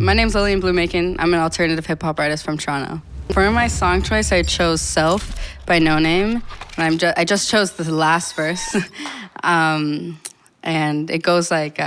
My name's Lillian Blue Makin. I'm an alternative hip-hop artist from Toronto. For my song choice, I chose Self by No Name. And I just chose the last verse. And it goes like,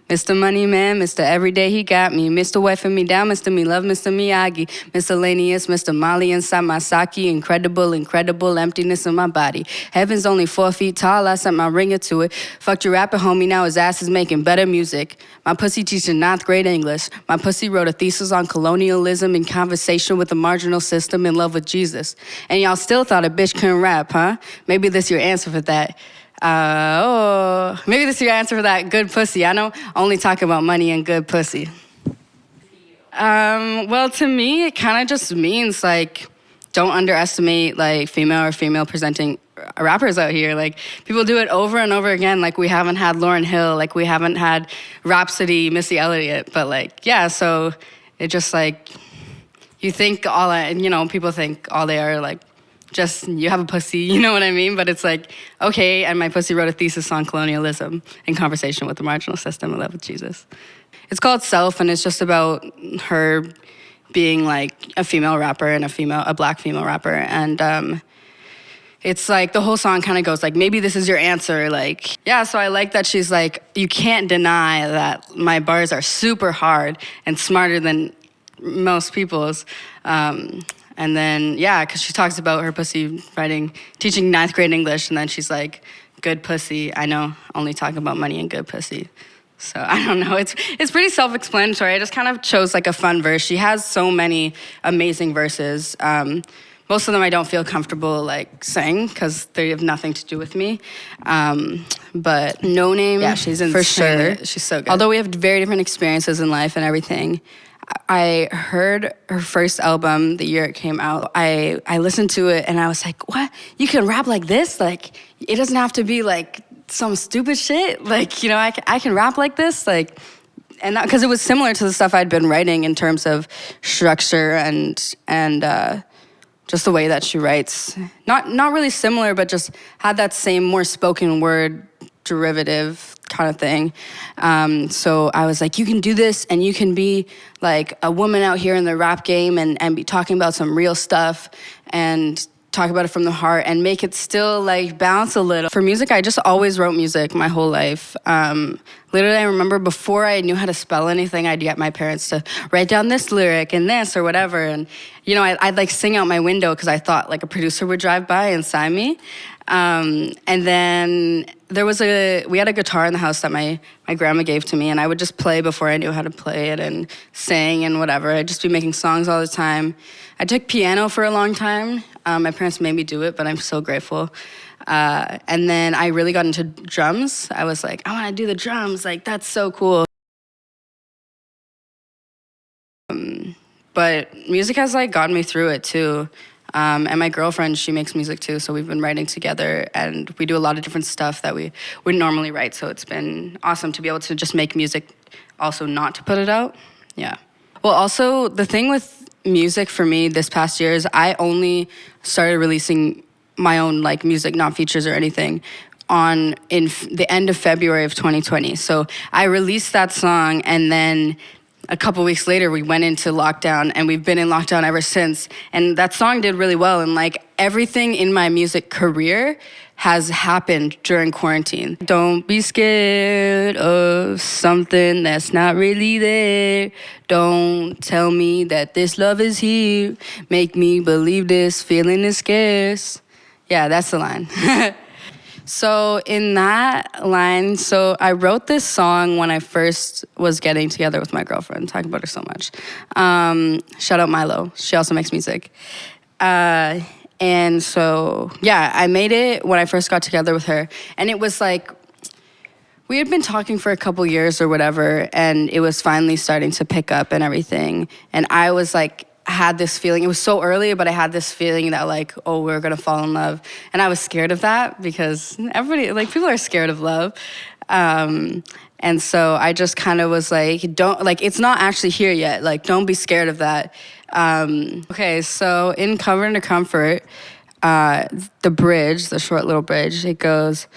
Mr. Money Man, Mr. Everyday he got me, Mr. Wifing me down, Mr. Me Love, Mr. Miyagi, Miscellaneous, Mr. Molly inside my sake, incredible, incredible emptiness in my body. Heaven's only 4 feet tall, I sent my ringer to it. Fucked your rapper homie, now his ass is making better music. My pussy teaching 9th grade English. My pussy wrote a thesis on colonialism in conversation with the marginal system in love with Jesus. And y'all still thought a bitch couldn't rap, huh? Maybe this your answer for that. Maybe this is your answer for that. Good pussy. I know only talk about money and good pussy. Well, to me, it kind of just means, like, don't underestimate, like, female or female presenting rappers out here. Like, people do it over and over again. Like, we haven't had Lauryn Hill. Like, we haven't had Rhapsody, Missy Elliott. But, like, yeah, so it just, like, you think people think all they are, like, just, you have a pussy, you know what I mean? But it's like, okay, and my pussy wrote a thesis on colonialism in conversation with the marginal system in love with Jesus. It's called Self, and it's just about her being like a female rapper and a black female rapper. And it's like, the whole song kind of goes like, maybe this is your answer. Like, yeah, so I like that she's like, you can't deny that my bars are super hard and smarter than most people's. And then, yeah, because she talks about her pussy teaching 9th grade English, and then she's like, good pussy, I know, only talk about money and good pussy. So, I don't know, it's pretty self-explanatory. I just kind of chose, like, a fun verse. She has so many amazing verses. Most of them I don't feel comfortable, like, saying, because they have nothing to do with me. But No Name, yeah, she's insane. For sure. She's so good. Although we have very different experiences in life and everything, I heard her first album the year it came out. I listened to it and I was like, what? You can rap like this? Like, it doesn't have to be like some stupid shit. Like, you know, I can rap like this. Like, and because it was similar to the stuff I'd been writing in terms of structure and just the way that she writes. Not really similar, but just had that same more spoken word derivative kind of thing. So I was like, you can do this and you can be like a woman out here in the rap game and be talking about some real stuff and talk about it from the heart and make it still like bounce a little. For music, I just always wrote music my whole life. Literally, I remember before I knew how to spell anything, I'd get my parents to write down this lyric and this or whatever. And, you know, I'd like sing out my window because I thought like a producer would drive by and sign me. And then we had a guitar in the house that my grandma gave to me, and I would just play before I knew how to play it and sing and whatever. I'd just be making songs all the time. I took piano for a long time. My parents made me do it, but I'm so grateful. And then I really got into drums. I was like, I want to do the drums. Like, that's so cool. But music has like gotten me through it too. And my girlfriend, she makes music too, so we've been writing together, and we do a lot of different stuff that we wouldn't normally write, so it's been awesome to be able to just make music, also not to put it out. Yeah. Well, also, the thing with music for me this past year is I only started releasing my own like music, not features or anything, in the end of February of 2020. So I released that song, and then a couple weeks later, we went into lockdown, and we've been in lockdown ever since. And that song did really well, and like everything in my music career has happened during quarantine. Don't be scared of something that's not really there. Don't tell me that this love is here. Make me believe this feeling is scarce. Yeah, that's the line. So in that line, so I wrote this song when I first was getting together with my girlfriend. Talk about her so much. Shout out Milo. She also makes music. And so, yeah, I made it when I first got together with her. And it was like, we had been talking for a couple years or whatever, and it was finally starting to pick up and everything. And I was like, had this feeling, it was so early, but I had this feeling that like, oh, we're gonna fall in love. And I was scared of that because everybody, like people are scared of love. And so I just kind of was like, it's not actually here yet. Like, don't be scared of that. Okay, so in Cover to Comfort, the bridge, the short little bridge, it goes,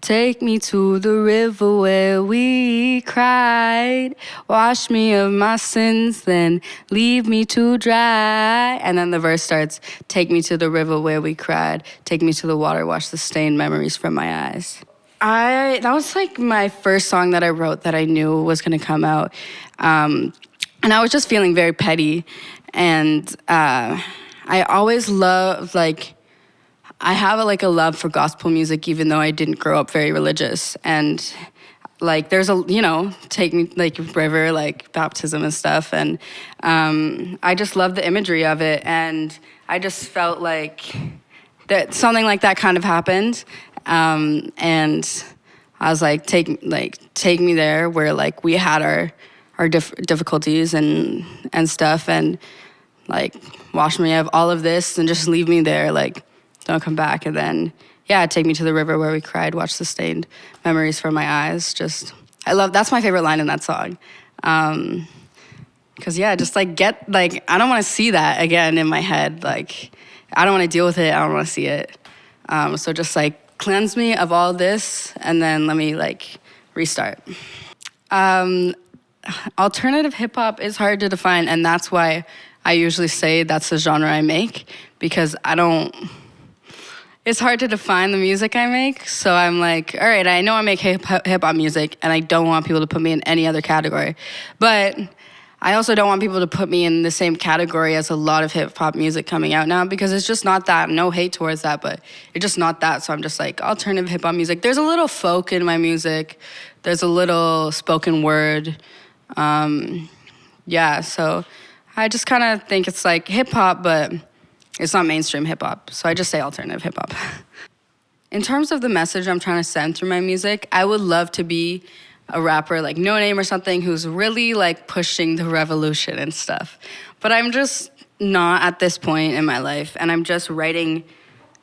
Take me to the river where we cried. Wash me of my sins, then leave me to dry. And then the verse starts, take me to the river where we cried. Take me to the water, wash the stained memories from my eyes. That was like my first song that I wrote that I knew was gonna come out. And I was just feeling very petty. And I always loved, like, I have a love for gospel music, even though I didn't grow up very religious. And like, there's take me, like, river, like baptism and stuff. And I just love the imagery of it. And I just felt like that something like that kind of happened. And I was like, take me there where, like, we had our difficulties and stuff, and like, wash me of all of this and just leave me there, like, don't come back. And then, yeah, take me to the river where we cried, watch the stained memories from my eyes. That's my favorite line in that song. Cause yeah, just like I don't want to see that again in my head. Like, I don't want to deal with it. I don't want to see it. So just like cleanse me of all this and then let me like restart. Alternative hip hop is hard to define, and that's why I usually say that's the genre I make, because it's hard to define the music I make. So I'm like, all right, I know I make hip hop music, and I don't want people to put me in any other category. But I also don't want people to put me in the same category as a lot of hip hop music coming out now, because it's just not that. No hate towards that, but it's just not that. So I'm just like, alternative hip hop music. There's a little folk in my music. There's a little spoken word. Yeah, so I just kind of think it's like hip hop, but it's not mainstream hip hop. So I just say alternative hip hop. In terms of the message I'm trying to send through my music, I would love to be a rapper like No Name or something who's really like pushing the revolution and stuff. But I'm just not at this point in my life, and I'm just writing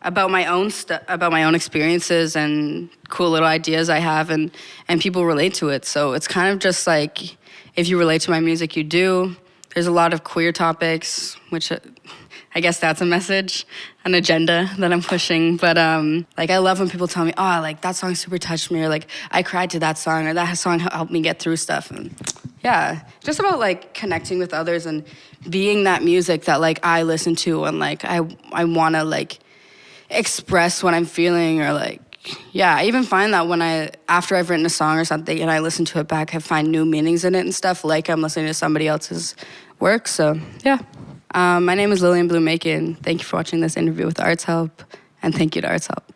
about my own about my own experiences and cool little ideas I have, and people relate to it. So it's kind of just like, if you relate to my music, you do. There's a lot of queer topics, which I guess that's a message, an agenda that I'm pushing. But like, I love when people tell me, oh, like, that song super touched me, or like, I cried to that song, or that song helped me get through stuff. And yeah, just about like connecting with others and being that music that like I listen to, and like I want to like express what I'm feeling, or like, yeah, I even find that after I've written a song or something and I listen to it back, I find new meanings in it and stuff, like I'm listening to somebody else's work. So yeah. My name is Lillian Blue Makin. Thank you for watching this interview with Arts Help, and thank you to Arts Help.